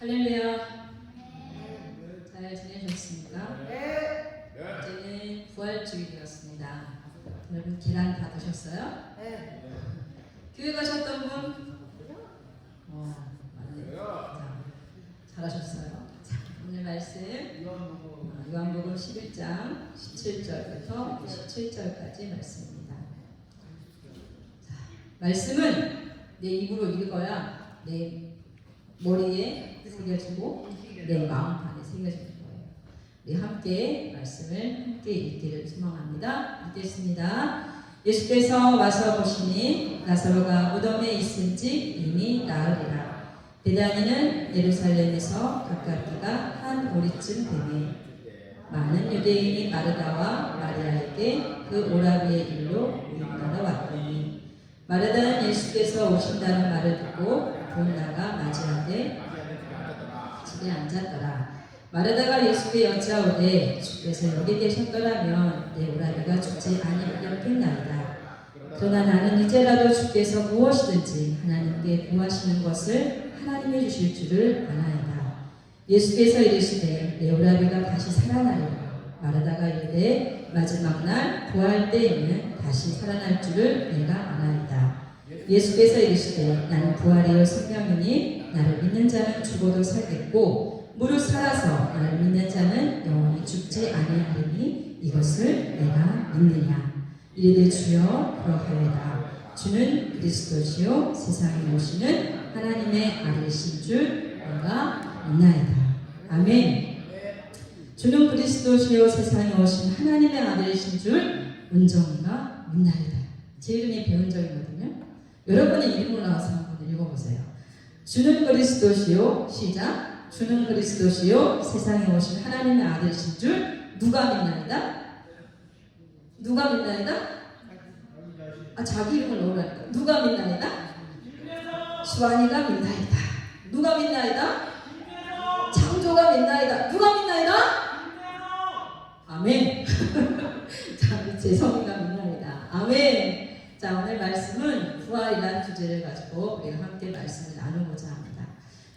할렐루야. 잘 지내셨습니까? 어제는 부활주일이었습니다. 여러분 계란 다 드셨어요? 교회 가셨던 분? 맞네요. 잘하셨어요. 자, 오늘 말씀 요한복음 11장 17절부터 17절까지 말씀입니다. 자, 말씀은 내 입으로 읽어야 내 머리에 새겨지고 내 마음판에 새겨지는 거예요. 우리 함께 말씀을 함께 읽기를 소망합니다. 읽겠습니다. 예수께서 와서 보시니 나사로가 무덤에 있은지 이미 나으리라. 베다니는 예루살렘에서 가깝기가 한 오리쯤 되매 많은 유대인이 마르다와 마리아에게 그 오라비의 일로 우유하러 왔더니 마르다는 예수께서 오신다는 말을 듣고 곧 나가 맞이하되 집에 앉았더라. 마르다가 예수께 여짜오되 주께서 여기 계셨더라면 내 오라비가 죽지 아니하였겠나이다. 그러나 나는 이제라도 주께서 무엇이든지 하나님께 구하시는 것을 하나님이 주실 줄을 아나이다. 예수께서 이르시되 내 오라비가 다시 살아나리라. 마르다가 이르되 마지막 날 부활 때에는 다시 살아날 줄을 내가 아나이다. 예수께서 이르시되 나는 부활이요 생명이니 나를 믿는 자는 죽어도 살겠고 무릇 살아서 나를 믿는 자는 영원히 죽지 아니하리니 이것을 내가 믿느냐. 이르되 주여 그러하오이다. 주는 그리스도시요 세상에 오시는 하나님의 아들이신 줄 내가 믿나이다. 아멘. 주는 그리스도시요 세상에 오신 하나님의 아들이신 줄 온정이가 믿나이다. 제 이름이 배운 적이거든요. 여러분의 이름으로 나와서 한번 읽어보세요. 주는 그리스도시요, 시작. 주는 그리스도시요 세상에 오신 하나님의 아들이신 줄 누가 믿나이다? 누가 믿나이다? 자기 이름을 넣으라니까. 누가 믿나이다? 수완이가 믿나이다. 누가 믿나이다? 창조가 믿나이다. 누가 믿나이다? 아멘. 자, 제 성의가 믿나이다. 아멘. 자, 오늘 말씀은 부활이라는 주제를 가지고 우리가 함께 말씀을 나누고자 합니다.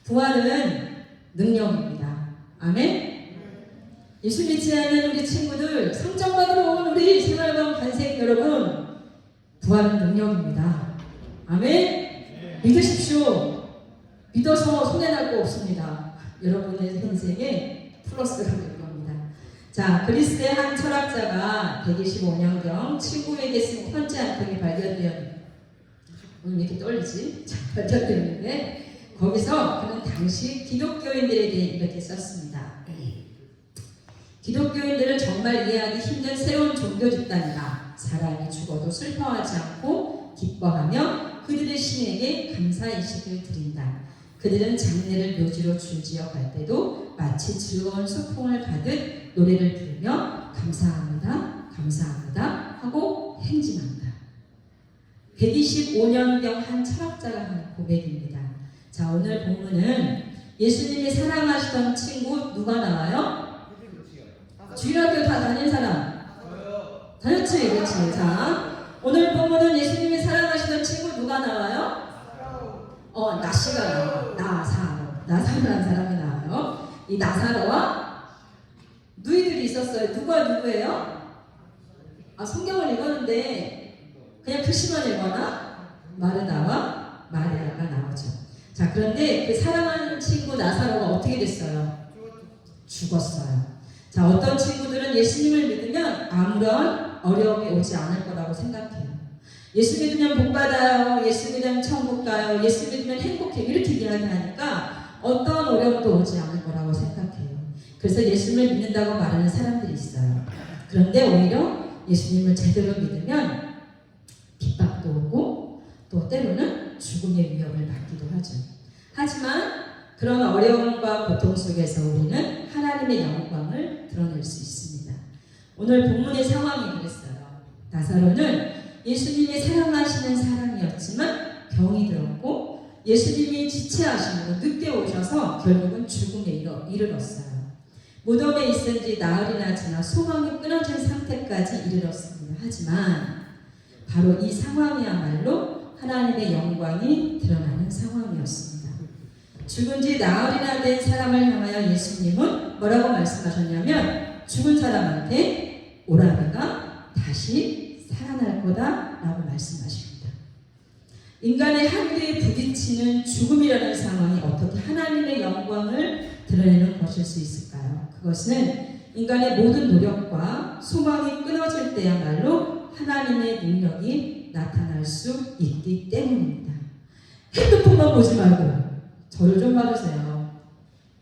부활은 능력입니다. 아멘. 예수 믿지 않는 우리 친구들, 상장받으러 온 우리 생활관 관생 여러분, 부활은 능력입니다. 아멘. 믿으십시오. 믿어서 손해날 거 없습니다. 여러분의 인생에 플러스가 될 겁니다. 자, 그리스의 한 철학자가 125년경 친구에게 쓴 편지 한 통이 발견되었는데, 오늘 왜 이렇게 떨리지? 발견되었는데, 거기서 그는 당시 기독교인들에 대해 이렇게 썼습니다. 기독교인들은 정말 이해하기 힘든 새로운 종교 집단이다. 사람이 죽어도 슬퍼하지 않고 기뻐하며 그들의 신에게 감사의식을 드린다. 그들은 장례를 묘지로 줄지어 갈 때도 마치 즐거운 소풍을 가듯 노래를 부르며 감사합니다, 감사합니다 하고 행진한다. 125년경 한 철학자가 한 고백입니다. 자, 오늘 본문은 예수님이 사랑하시던 친구 누가 나와요? 주일학교 다 다닌 사람? 다녔지, 그렇지. 자, 오늘 본문은 예수님이 사랑하시던 친구 누가 나와요? 나씨가 나와요. 나사로라는 사람이 나와요. 이 나사로와 누이들이 있었어요. 누가 누구예요? 성경을 읽었는데 그냥 표시만 읽거나 마르다와 마리아가 나오죠. 자, 그런데 그 사랑하는 친구 나사로가 어떻게 됐어요? 죽었어요. 자, 어떤 친구들은 예수님을 믿으면 아무런 어려움이 오지 않을 거라고 생각해요. 예수 믿으면 복 받아요. 예수 믿으면 천국 가요. 예수 믿으면 행복해. 이렇게 이야기하니까 어떤 어려움도 오지 않을 거라고 생각해요. 그래서 예수님을 믿는다고 말하는 사람들이 있어요. 그런데 오히려 예수님을 제대로 믿으면 핍박도 오고 또 때로는 죽음의 위협을 받기도 하죠. 하지만 그런 어려움과 고통 속에서 우리는 하나님의 영광을 드러낼 수 있습니다. 오늘 본문의 상황이 그랬어요. 나사로는 예수님이 사랑하시는 사람이었지만 병이 들었고 예수님이 지체하시고 늦게 오셔서 결국은 죽음에 이르렀어요. 무덤에 있은 지 나흘이나 지나 소망이 끊어진 상태까지 이르렀습니다. 하지만 바로 이 상황이야말로 하나님의 영광이 드러나는 상황이었습니다. 죽은 지 나흘이나 된 사람을 향하여 예수님은 뭐라고 말씀하셨냐면 죽은 사람한테 오라비가 다시 살아날 거다 라고 말씀하십니다. 인간의 한계에 부딪히는 죽음이라는 상황이 어떻게 하나님의 영광을 드러내는 것일 수 있을까요? 그것은 인간의 모든 노력과 소망이 끊어질 때야말로 하나님의 능력이 나타날 수 있기 때문입니다. 핸드폰만 보지 말고 저를 좀 봐주세요.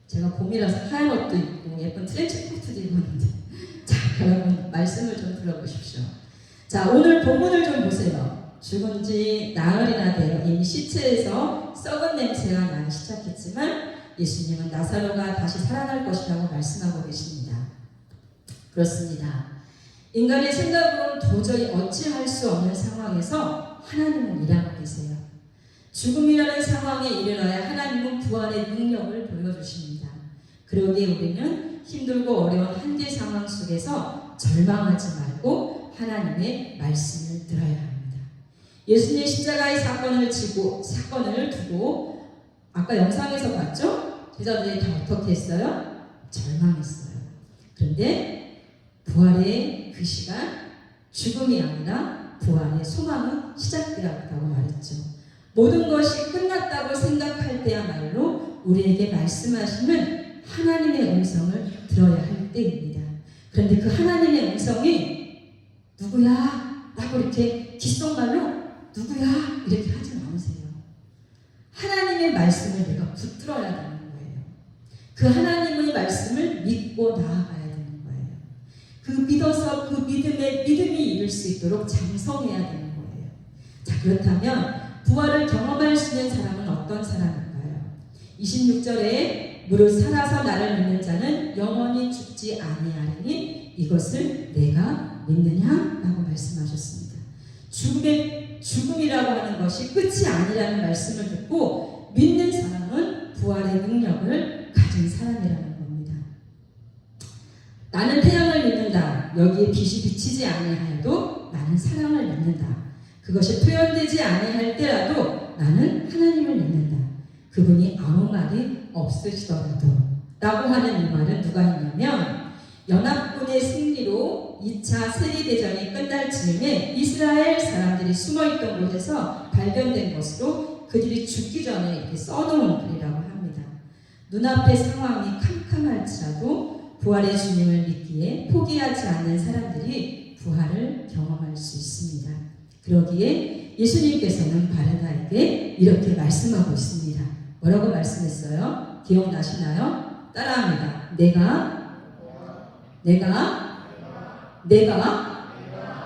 제가 봄이라서 하얀 옷도 입고 예쁜 트렌치 코트도 입었는데 자, 여러분 말씀을 좀 들어보십시오. 자, 오늘 본문을 좀 보세요. 죽은 지 나흘이나 돼요. 이미 시체에서 썩은 냄새가 나기 시작했지만 예수님은 나사로가 다시 살아날 것이라고 말씀하고 계십니다. 그렇습니다. 인간의 생각으로는 도저히 어찌할 수 없는 상황에서 하나님은 일하고 계세요. 죽음이라는 상황에 이르러야 하나님은 부활의 능력을 보여주십니다. 그러기에 우리는 힘들고 어려운 한계 상황 속에서 절망하지 말고 하나님의 말씀을 들어야 합니다. 예수님의 십자가의 사건을 두고 아까 영상에서 봤죠? 제자들이 다 어떻게 했어요? 절망했어요. 그런데 부활의 그 시간, 죽음이 아니라 부활의 소망은 시작되었다고 말했죠. 모든 것이 끝났다고 생각할 때야말로 우리에게 말씀하시는 하나님의 음성을 들어야 할 때입니다. 그런데 그 하나님의 음성이 누구야? 라고 이렇게 귓속말로 누구야? 이렇게 하지 않으세요. 하나님의 말씀을 내가 붙들어야 되는 거예요. 그 하나님의 말씀을 믿고 나아가야 되는 거예요. 그 믿어서 그 믿음이 이룰 수 있도록 장성해야 되는 거예요. 자, 그렇다면 부활을 경험할 수 있는 사람은 어떤 사람일까요? 26절에 무릇 살아서 나를 믿는 자는 영원히 죽지 아니하리니 이것을 내가 믿느냐? 라고 말씀하셨습니다. 죽음이라고 하는 것이 끝이 아니라는 말씀을 듣고 믿는 사람은 부활의 능력을 가진 사람이라는 겁니다. 나는 태양을 믿는다. 여기에 빛이 비치지 아니하여도 나는 사랑을 믿는다. 그것이 표현되지 아니할 때라도 나는 하나님을 믿는다. 그분이 아무 말이 없으시더라도 라고 하는 이 말은 누가 했냐면 연합군의 승리로 2차 세계대전이 끝날 즈음에 이스라엘 사람들이 숨어있던 곳에서 발견된 것으로 그들이 죽기 전에 이렇게 써놓은 글이라고 합니다. 눈앞의 상황이 캄캄할지라도 부활의 주님을 믿기에 포기하지 않는 사람들이 부활을 경험할 수 있습니다. 그러기에 예수님께서는 바르다에게 이렇게 말씀하고 있습니다. 뭐라고 말씀했어요? 기억나시나요? 따라합니다. 내가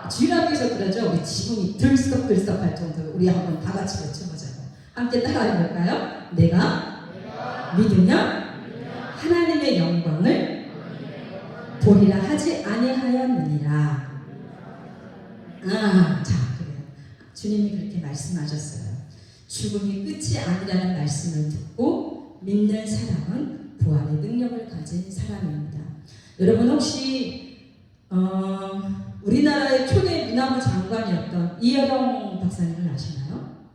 주일 앞에서 그러죠. 우리 지붕이 들썩들썩할 정도로 우리 한번 다 같이 외쳐보자요. 함께 따라해볼까요? 내가 믿으면 하나님의 영광을 보리라 하지 아니하였느니라. 자, 그래요. 주님이 그렇게 말씀하셨어요. 죽음이 끝이 아니라는 말씀을 듣고 믿는 사람은 부활의 능력을 가진 사람입니다. 여러분 혹시 우리나라의 초대 문화부 장관이었던 이여령 박사님을 아시나요?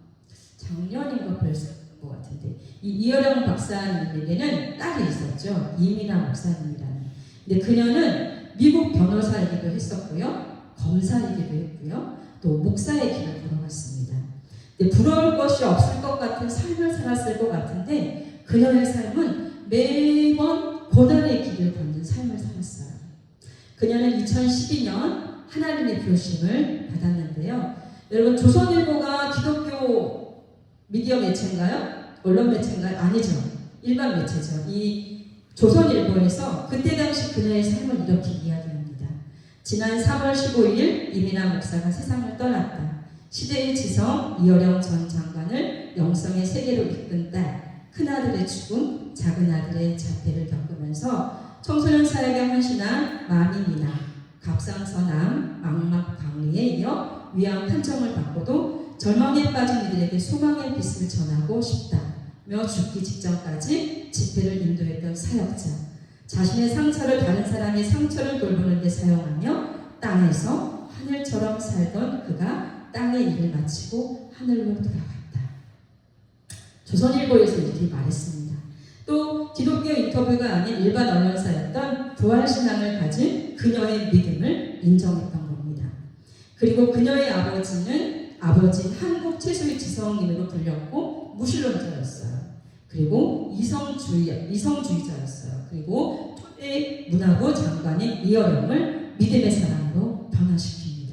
작년인가 벌써 것 같은데 이 이여령 박사님에게는 딸이 있었죠. 이민아 목사님이라는. 근데 그녀는 미국 변호사이기도 했었고요. 검사이기도 했고요. 또 목사의 길을 걸어갔습니다. 근데 부러울 것이 없을 것 같은 삶을 살았을 것 같은데 그녀의 삶은 매번 고난의 길을 걷는 삶을 살았어요. 그녀는 2012년 하나님의 부르심을 받았는데요. 여러분 조선일보가 기독교 미디어 매체인가요? 언론 매체인가요? 아니죠. 일반 매체죠. 이 조선일보에서 그때 당시 그녀의 삶을 이렇게 이야기합니다. 지난 3월 15일 이민아 목사가 세상을 떠났다. 시대의 지성 이여령 전 장관을 영성의 세계로 이끈 딸, 큰아들의 죽음, 작은아들의 자폐를 겪으면서 청소년 사역에 헌신한 마미미나, 갑상선암, 망막 박리에 이어 위암 판정을 받고도 절망에 빠진 이들에게 소망의 빛을 전하고 싶다며 죽기 직전까지 집회를 인도했던 사역자, 자신의 상처를 다른 사람의 상처를 돌보는 데 사용하며 땅에서 하늘처럼 살던 그가 땅의 일을 마치고 하늘로 돌아갔다. 조선일보에서 이렇게 말했습니다. 또 기독교 인터뷰가 아닌 일반 언론사였던 부활신앙을 가진 그녀의 믿음을 인정했던 겁니다. 그리고 그녀의 아버지는 아버지 한국 최소위 지성인으로 불렸고 무신론자였어요. 그리고 이성주의자였어요. 그리고 초대 문화부 장관인 이어령을 믿음의 사람으로 변화시킵니다.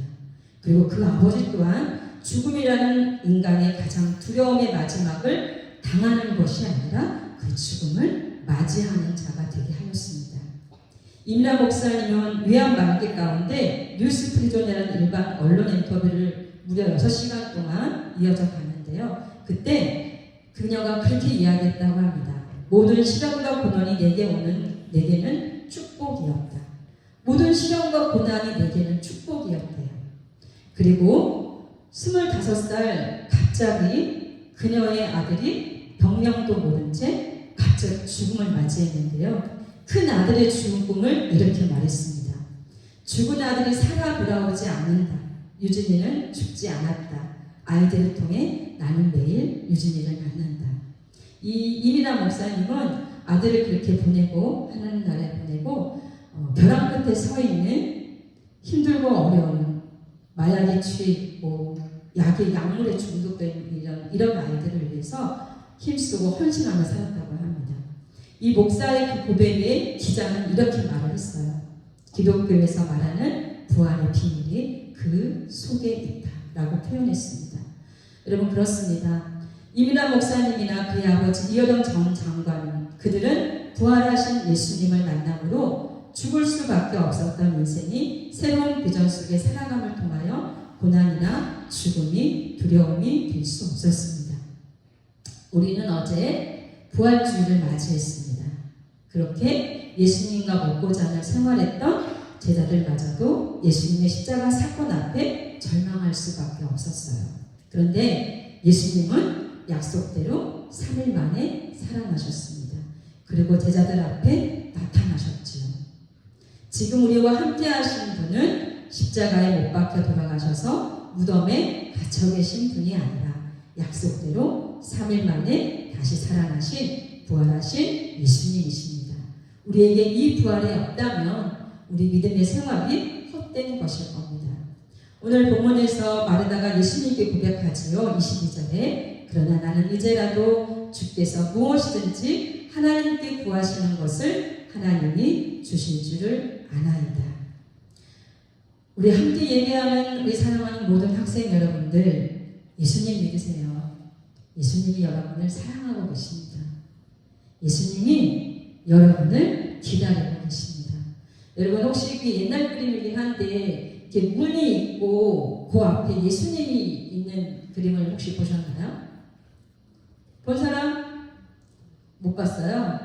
그리고 그 아버지 또한 죽음이라는 인간의 가장 두려움의 마지막을 당하는 것이 아니라 그 죽음을 맞이하는 자가 되게 하였습니다. 이민아 목사님은 위암 말기 가운데 뉴스 프리존이라는 일반 언론 인터뷰를 무려 6시간 동안 이어져 가는데요. 그때 그녀가 그렇게 이야기했다고 합니다. 모든 시련과 고난이 내게는 축복이었다. 모든 시련과 고난이 내게는 축복이었대요. 그리고 25살 갑자기 그녀의 아들이 병명도 모른 채 갑자기 죽음을 맞이했는데요. 큰 아들의 죽음을 이렇게 말했습니다. 죽은 아들이 살아 돌아오지 않는다. 유진이는 죽지 않았다. 아이들을 통해 나는 매일 유진이를 만난다. 이 이민아 목사님은 아들을 그렇게 보내고 하나님 나라에 보내고 벼랑 끝에 서 있는 힘들고 어려운 마약에 취했고 약물에 중독된 이런 아이들을 위해서 힘쓰고 헌신하며 살았다고 합니다. 이 목사의 그 고백에 기자는 이렇게 말을 했어요. 기독교에서 말하는 부활의 비밀이 그 속에 있다라고 표현했습니다. 여러분 그렇습니다. 이민아 목사님이나 그의 아버지 이어령 전 장관은 그들은 부활하신 예수님을 만남으로 죽을 수밖에 없었던 인생이 새로운 비전 속에 살아감을 통하여 고난이나 죽음이 두려움이 될 수 없었습니다. 우리는 어제 부활주의를 맞이했습니다. 그렇게 예수님과 먹고 자며 생활했던 제자들마저도 예수님의 십자가 사건 앞에 절망할 수밖에 없었어요. 그런데 예수님은 약속대로 3일 만에 살아나셨습니다. 그리고 제자들 앞에 나타나셨지요. 지금 우리와 함께 하신 분은 십자가에 못 박혀 돌아가셔서 무덤에 갇혀 계신 분이 아니라 약속대로 3일 만에 다시 살아나신 부활하신 예수님이십니다. 우리에게 이 부활이 없다면 우리 믿음의 생활이 헛된 것일 겁니다. 오늘 본문에서 마르다가 예수님께 고백하지요. 22절에 그러나 나는 이제라도 주께서 무엇이든지 하나님께 구하시는 것을 하나님이 주실 줄을 아나이다. 우리 함께 예배하는 우리 사랑하는 모든 학생 여러분들 예수님 믿으세요. 예수님이 여러분을 사랑하고 계십니다. 예수님이 여러분을 기다리고 계십니다. 여러분 혹시 그 옛날 그림이긴 한데 이렇게 문이 있고 그 앞에 예수님이 있는 그림을 혹시 보셨나요? 본 사람? 못 봤어요?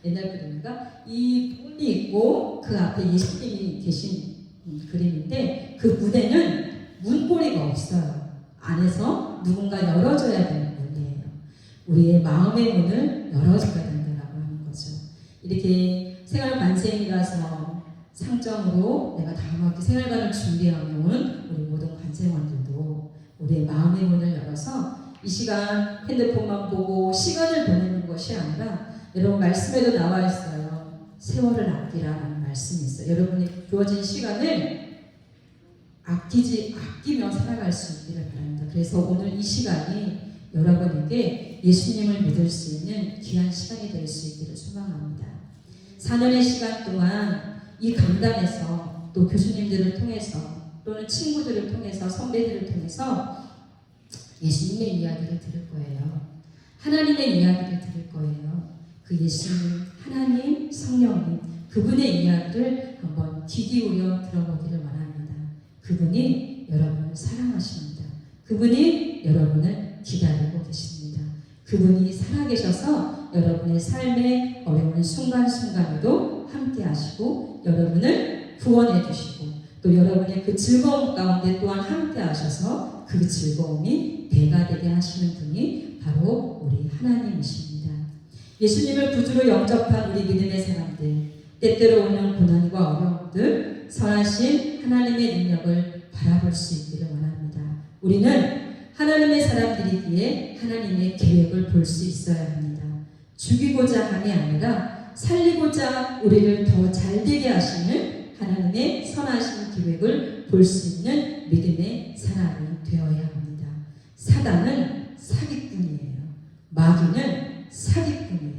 옛날 그림인가? 이 문이 있고 그 앞에 예수님이 계신 그림인데 그 문에는 문고리가 없어요. 안에서 누군가 열어줘야 되는 문이에요. 우리의 마음의 문을 열어줘야 된다고 하는 거죠. 이렇게 생활 관생이라서 상점으로 내가 다음 학기 생활관을 준비하면 우리 모든 관생원들도 우리의 마음의 문을 열어서 이 시간 핸드폰만 보고 시간을 보내는 것이 아니라 여러분 말씀에도 나와 있어요. 세월을 아끼라라는 말씀이 있어요. 여러분이 주어진 시간을 아끼며 살아갈 수 있기를 바랍니다. 그래서 오늘 이 시간이 여러분에게 예수님을 믿을 수 있는 귀한 시간이 될 수 있기를 소망합니다. 4년의 시간 동안 이 강단에서 또 교수님들을 통해서 또는 친구들을 통해서 선배들을 통해서 예수님의 이야기를 들을 거예요. 하나님의 이야기를 들을 거예요. 그 예수님, 하나님, 성령님 그분의 이야기를 한번 귀 기울여 들어보기를 원합니다. 그분이 여러분을 사랑하십니다. 그분이 여러분을 기다리고 계십니다. 그분이 살아계셔서 여러분의 삶의 어려운 순간순간에도 함께 하시고 여러분을 구원해 주시고 또 여러분의 그 즐거움 가운데 또한 함께 하셔서 그 즐거움이 배가 되게 하시는 분이 바로 우리 하나님이십니다. 예수님을 구주로 영접한 우리 믿음의 사람들, 때때로 오는 고난과 어려움들, 선하신 하나님의 능력을 바라볼 수 있기를 원합니다. 우리는 하나님의 사람들이기에 하나님의 계획을 볼 수 있어야 합니다. 죽이고자 함이 아니라 살리고자 우리를 더 잘되게 하시는 하나님의 선하신 계획을 볼 수 있는 믿음의 사람이 되어야 합니다. 사단은 사기꾼이에요. 마귀는 사기꾼이에요.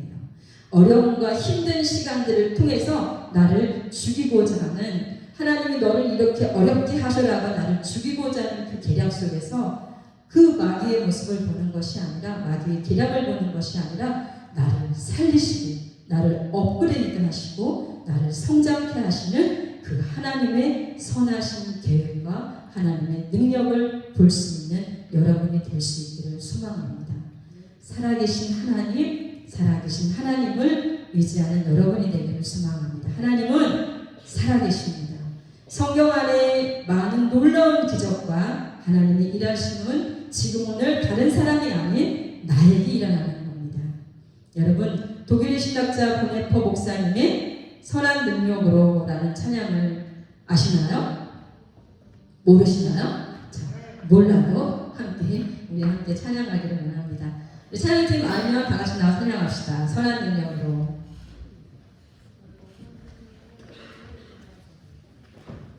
어려움과 힘든 시간들을 통해서 나를 죽이고자 하는, 하나님이 너를 이렇게 어렵게 하셔라고 나를 죽이고자 하는 그 계략 속에서 그 마귀의 모습을 보는 것이 아니라, 마귀의 계략을 보는 것이 아니라 나를 살리시고 나를 업그레이드 하시고 나를 성장케 하시는 그 하나님의 선하신 계획과 하나님의 능력을 볼 수 있는 여러분이 될 수 있기를 소망합니다. 살아계신 하나님을 의지하는 여러분이 되기를 소망합니다. 하나님은 살아계십니다. 성경 안에 많은 놀라운 기적과 하나님의 일하심은 지금 오늘 다른 사람이 아닌 나에게 일어나는 겁니다. 여러분, 독일의 신학자 보네퍼 목사님의 선한 능력으로 라는 찬양을 아시나요? 모르시나요? 자, 몰라도 우리 함께 찬양하기를 원합니다. 우리 찬양팀 알면 다 같이 나와 찬양합시다. 선한 능력으로.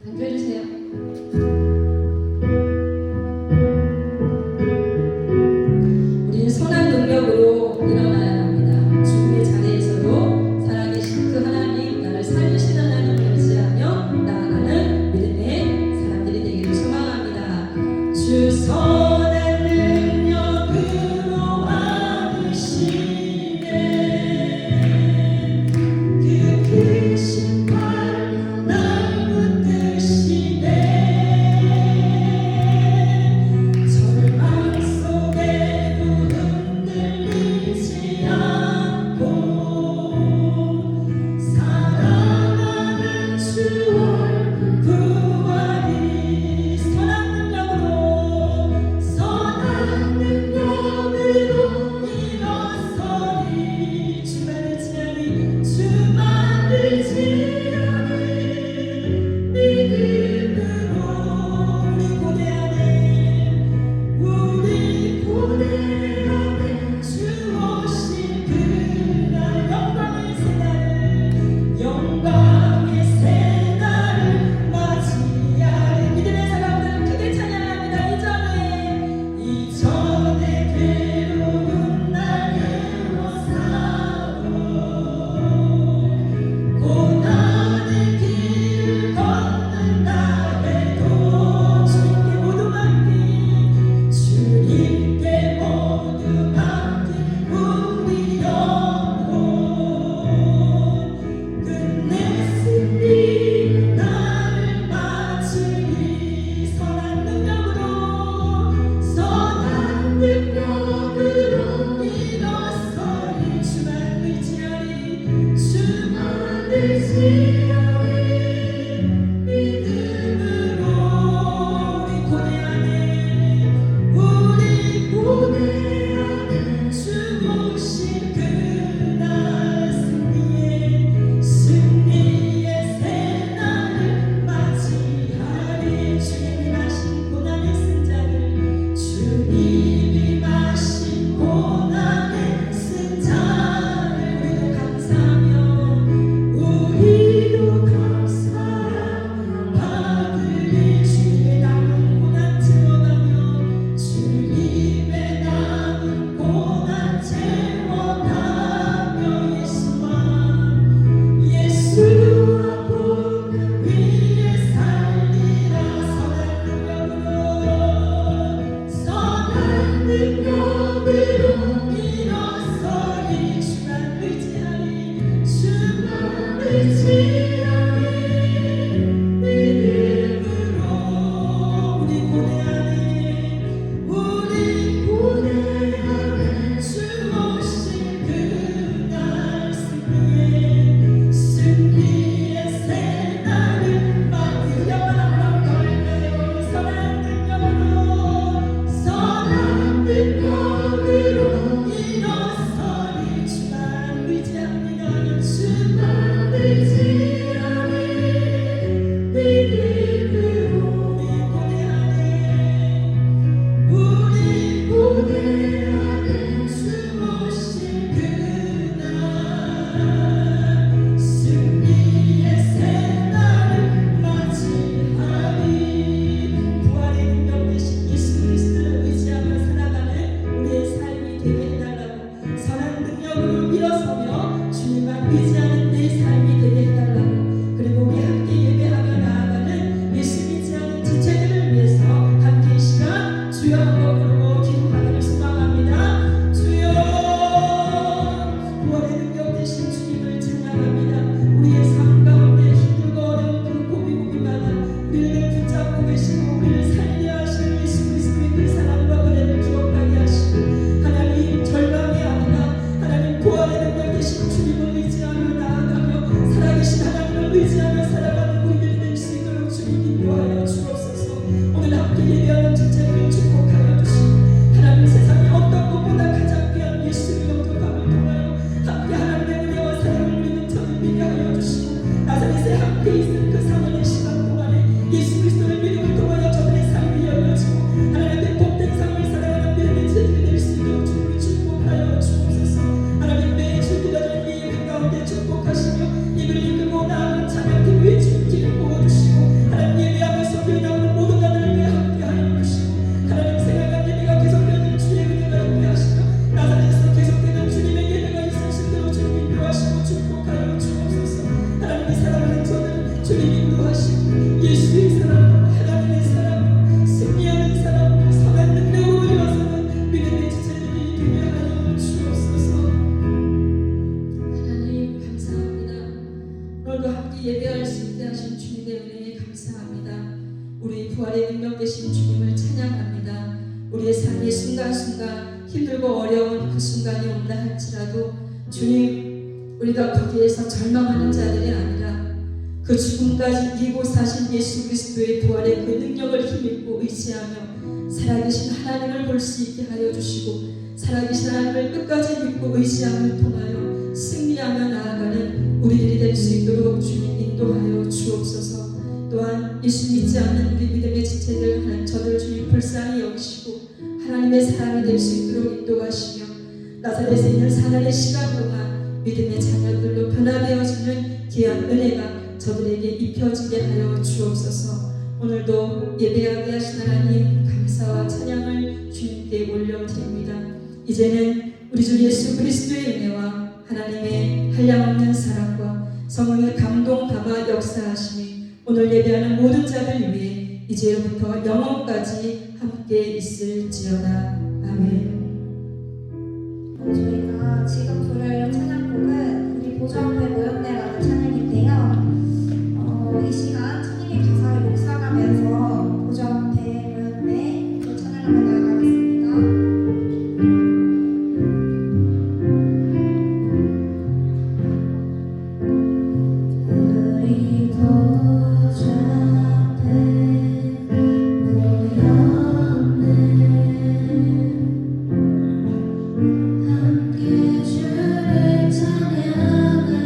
반주해주세요. 우리는 선한 능력으로 일어나야 합니다. 죽음의 자리에서도 살아계신 그 하나님, 나를 살리시는 하나님을 의지하며 나아가는 믿음의 사람들이 되기를 소망합니다. 주 선한 능력으로 안으시네. 그 크신 팔로 날 붙드시네. 절망 속에도 흔들리지 않고 사랑하는 주 얼굴 부활이 선한 능력으로 일어서리. 주만 의지하니 믿음으로 우리 고대하네. 주 오신 그날 영광의 새날을 맞이하리. 믿음의 사람들 크게 찬양합니다. 이전에 괴로운 날 애워싸고 고난의 길을 걷는다 해도 주님께 모두 맡기, 주님께 모두 한번 부르고 기도하기를 소망합니다. 주여 구원의 능력 되신 주님을 찬양합니다. 우리의 삶 가운데 힘들고 어려운 그 고비고비마다 우리를 붙잡고 계시고 우리를 살게 하시는 예수 그리스도의 그 사랑과 은혜를 기억하게 하시고 하나님 절망이 아니라 하나님 구원의 능력 되신 주님을 의지하며 나아가며 살아계신 하나님을 의지하며 살아가는 우리들이 될 수 있도록 주님 인도하여 주옵소서. 오늘 함께 예배하는 주체를 축복하여 주시고 하나님 세상에 어떤 것보다 가장 귀한 예수의 영접함을 통하여 함께 하나님의 은혜와 사랑을 누리는 저를 믿게 하여 주시고 나사렛에 함께 있은 그 4년의 시간 동안에 예수 그리스도를 믿음을 통하여 저들의 삶이 열려지고 하나님의 복된 삶을 살아가는 믿음의 제자들이 될 수 있도록 주님을 축복하여 주옵소서. 하나님 매주 기도하는 이 예배 가운데 축복하시며 예배를 이끌고 나아가는 찬양팀 위에 주님 길을 보여주시고 하나님 예배하면서 교회 나오는 모든 자들을 위해 함께하여 주시고 하나님 생각한 예배가 계속되는 주의 은혜가 함께하시며 나사렛에서 계속되는 주님의 예배가 있을 수 있도록 주님 인도하시고 축복하여 주옵소서. 하나님의 사랑하는 저들 주님 인도하시고 예수의 사랑 하나님의 사랑 승리하는 사랑 선한 능력으로 일어서는 믿음의 지체들이 되게 하여 주옵소서. 하나님 감사합니다. 오늘도 함께 예배할 수 있게 하신 주님의 은혜에 감사합니다. 우리 부활의 능력 되신 주님을 찬양합니다. 우리의 삶의 순간순간 힘들고 어려운 그 순간이 온다 할지라도 주님 우리가 거기에서 절망하는 자들이 아니라 그 죽음까지 이기고 사신 예수 그리스도의 부활의 그 능력을 힘입고 의지하며 살아계신 하나님을 볼 수 있게 하여 주시고 살아계신 하나님을 끝까지 믿고 의지함을 통하여 승리하며 나아가는 우리들이 될 수 있도록 주님 인도하여 주옵소서. 또한 예수 믿지 않는 우리 믿음의 지체들 하나님 저들 주님 불쌍히 여기시고 하나님의 사람이 될 수 있도록 인도하시며 나사렛에 있는 4년의 시간 동안 믿음의 자녀들로 변화되어지는 귀한 은혜가 저들에게 입혀지게 하여 주옵소서. 오늘도 예배하게 하신 하나님 감사와 찬양을 주님께 올려드립니다. 이제는 우리 주 예수 그리스도의 은혜와 하나님의 한량없는 사랑과 성령의 감동 감화 역사하심이 오늘 예배하는 모든 자들 위해 이제부터 영원까지 함께 있을지어다. 아멘. 저희가 지금 부를 찬양곡은 우리 보좌 앞에 모였네라는 찬양인데요. 이 시간 찬양의 가사를 묵상하면서 보좌 앞에 모였네 그 찬양을 나아가겠습니다. 함께 주를 찬양하며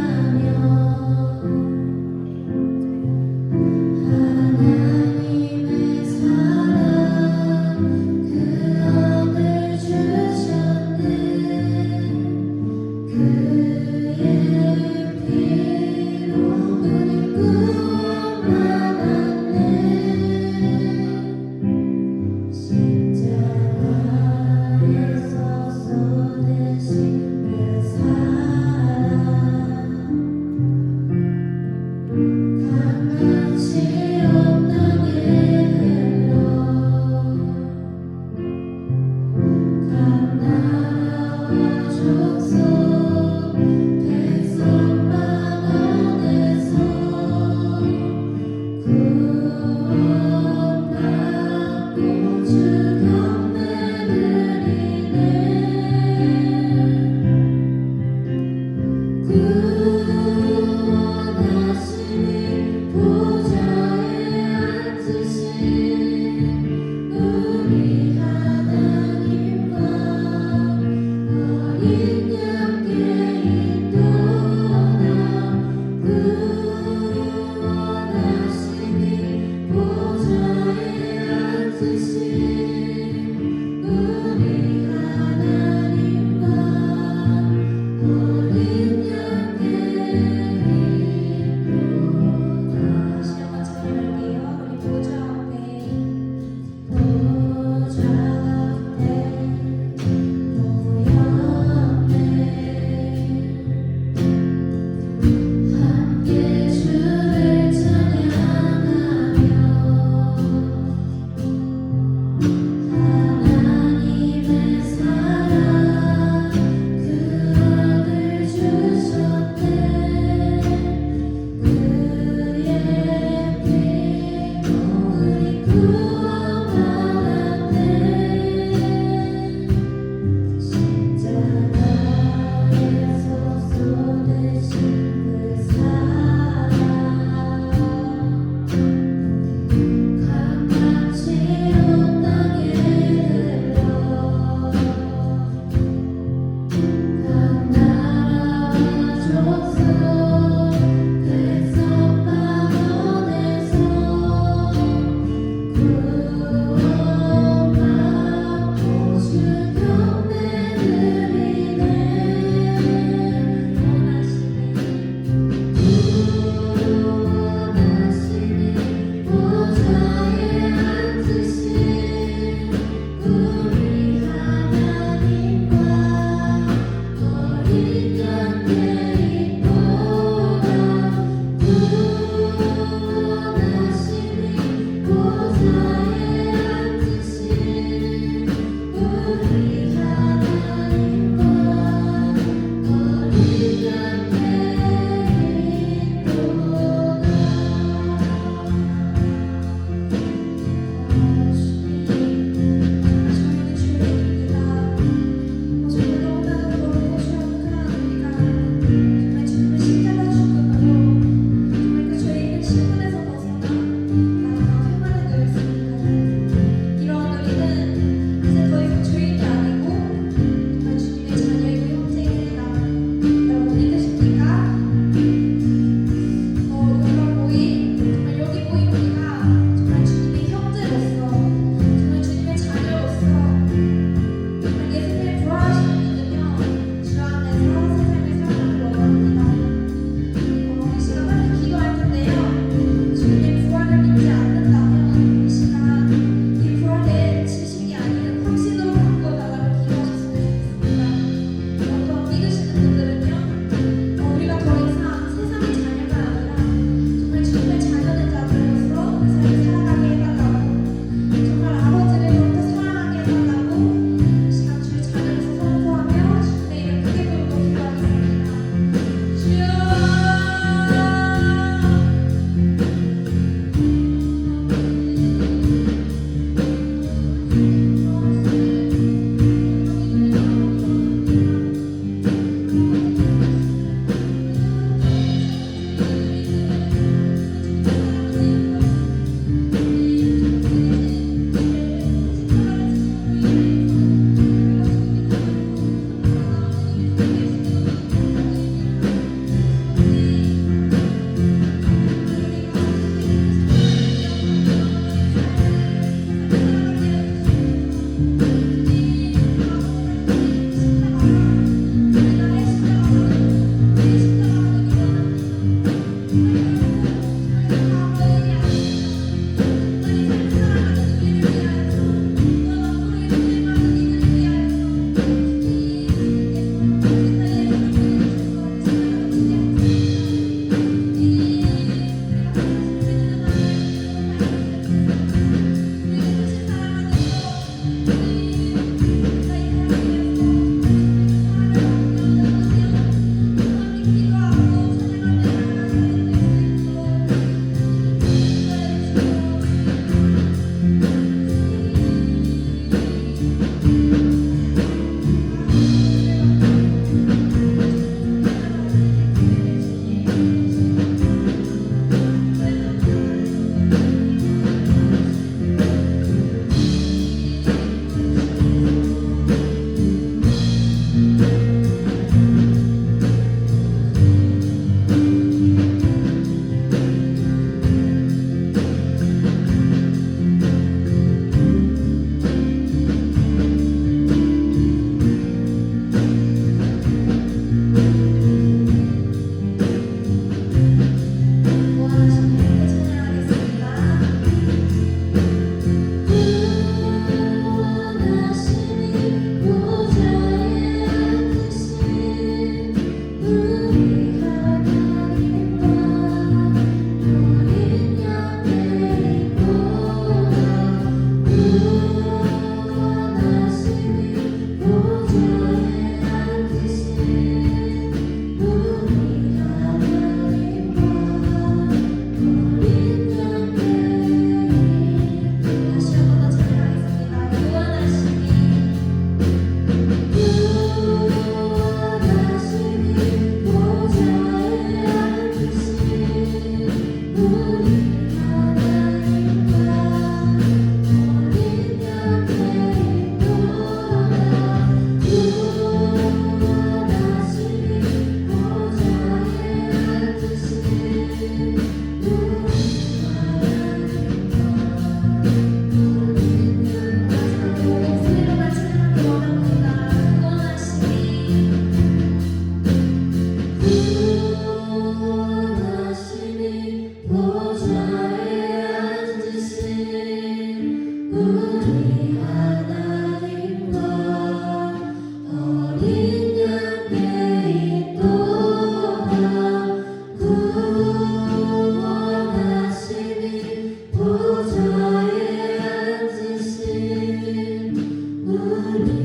나를